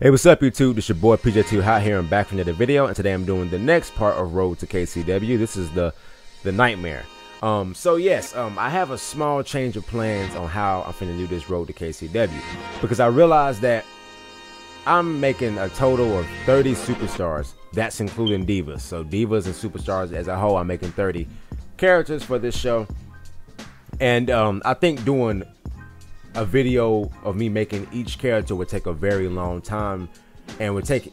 Hey, what's up YouTube? This your boy PJ2 Hot here. I'm back from another video, and today I'm doing the next part of Road to KCW. This is the Nightmare. So yes, I have a small change of plans on how I'm finna do this Road to KCW, because I realized that I'm making a total of 30 superstars. That's including divas. So divas and superstars as a whole, I'm making 30 characters for this show. And I think doing a video of me making each character would take a very long time, and would take,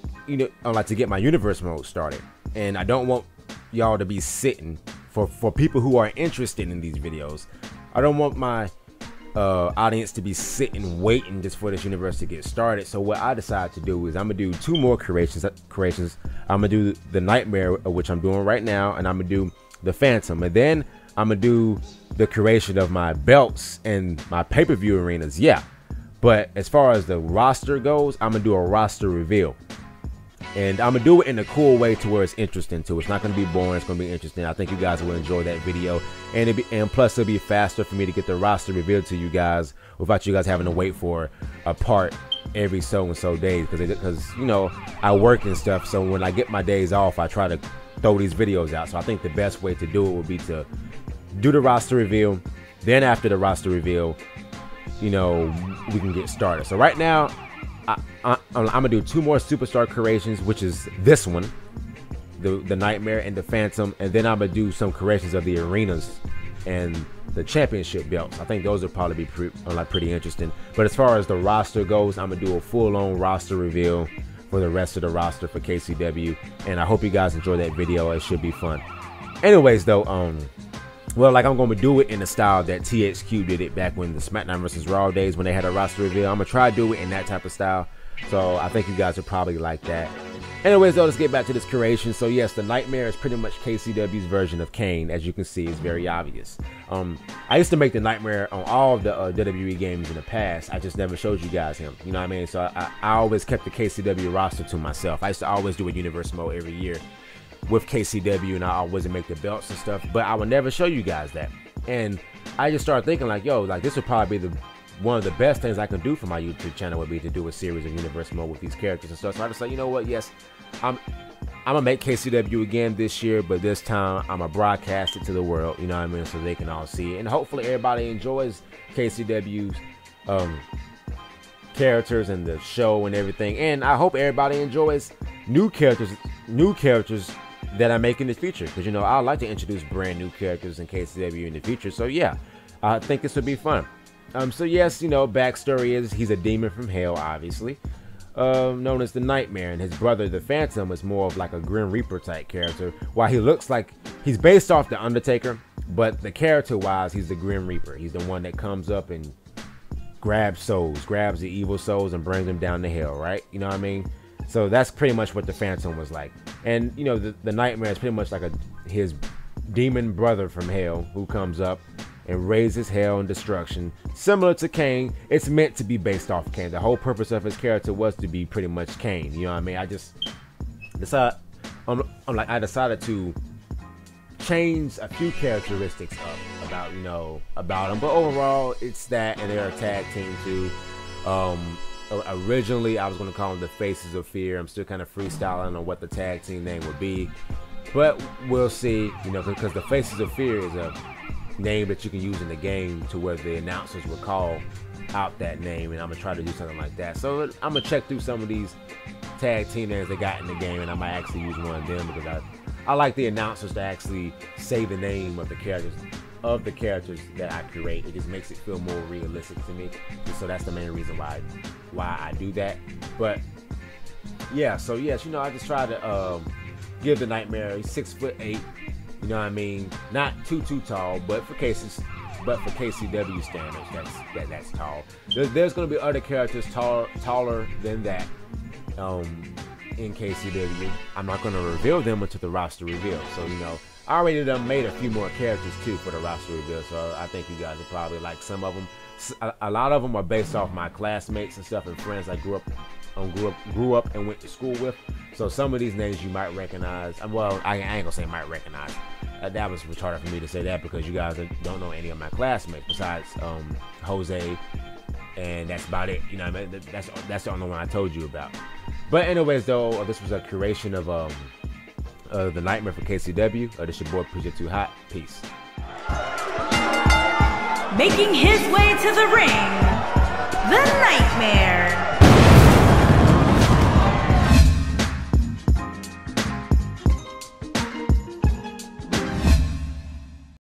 like, to get my universe mode started. And I don't want y'all to be sitting for people who are interested in these videos. I don't want my audience to be sitting waiting just for this universe to get started. So what I decided to do is I'm gonna do 2 more creations. I'm gonna do the Nightmare, which I'm doing right now, and I'm gonna do the Phantom, and then I'm gonna do the creation of my belts and my pay-per-view arenas. Yeah, but as far as the roster goes, I'm gonna do a roster reveal, and I'm gonna do it in a cool way to where it's interesting too. It's not gonna be boring. It's gonna be interesting. I think you guys will enjoy that video, and plus it'll be faster for me to get the roster revealed to you guys without you guys having to wait for a part every so and so days, because I work and stuff. So when I get my days off, I try to throw these videos out. So I think the best way to do it would be to do the roster reveal, then after the roster reveal, we can get started. So right now, I'm gonna do 2 more superstar creations, which is this one, the Nightmare and the Phantom, and then I'm gonna do some creations of the arenas and the championship belts. I think those will probably be pretty interesting. But as far as the roster goes, I'm gonna do a full-on roster reveal for the rest of the roster for KCW, and I hope you guys enjoy that video. It should be fun. Anyways, though, well, like, I'm going to do it in the style that THQ did it back when the SmackDown vs. Raw days, when they had a roster reveal. I'm going to try to do it in that type of style. So I think you guys would probably like that. Anyways, though, let's get back to this creation. So yes, the Nightmare is pretty much KCW's version of Kane. As you can see, it's very obvious. I used to make the Nightmare on all of the WWE games in the past. I just never showed you guys him. You know what I mean? So I always kept the KCW roster to myself. I used to always do a universe mode every year with KCW, and I always make the belts and stuff, but I would never show you guys that. And I just started thinking, like, yo, like, this would probably be one of the best things I can do for my YouTube channel, would be to do a series of universe mode with these characters and stuff. So I just like, you know what, yes, I'm gonna make KCW again this year, but this time I'm gonna broadcast it to the world, you know what I mean, so they can all see it. And hopefully everybody enjoys KCW's characters and the show and everything. And I hope everybody enjoys new characters that I make in the future, because I like to introduce brand new characters in KCW in the future. So yeah, I think this would be fun. So yes, backstory is he's a demon from hell, obviously, known as the Nightmare, and his brother the Phantom is more of like a Grim Reaper type character. While he looks like he's based off the Undertaker, but the character wise, he's the Grim Reaper. He's the one that comes up and grabs the evil souls and brings them down to hell, right? You know what I mean? So that's pretty much what the Phantom was like. And the Nightmare is pretty much like his demon brother from hell, who comes up and raises hell and destruction, similar to Kane. It's meant to be based off Kane. The whole purpose of his character was to be pretty much Kane. You know what I mean? I just decided, I decided to change a few characteristics up about him, but overall it's that, and they're a tag team too. Originally I was going to call them the Faces of Fear. I'm still kind of freestyling on what the tag team name would be, but we'll see, because the Faces of Fear is a name that you can use in the game to where the announcers will call out that name, and I'm gonna try to do something like that. So I'm gonna check through some of these tag team names they got in the game, and I might actually use one of them, because I like the announcers to actually say the name of the characters that I create. It just makes it feel more realistic to me. So that's the main reason why I do that. But yeah, so yes, I just try to give the Nightmare, he's 6'8", you know what I mean, not too tall, but for KCW standards, that's tall. There's gonna be other characters taller than that in KCW. I'm not gonna reveal them until the roster reveal. So I already done made a few more characters too for the roster reveal, so I think you guys will probably like some of them. A lot of them are based off my classmates and stuff, and friends I grew up and went to school with. So some of these names you might recognize. Well, I ain't gonna say might recognize. That was retarded for me to say that, because you guys don't know any of my classmates besides Jose and that's about it. You know what I mean? That's the only one I told you about. But anyways, though, this was a curation of the Nightmare for KCW. This your boy PJ2 Hot. Peace. Making his way to the ring, the Nightmare.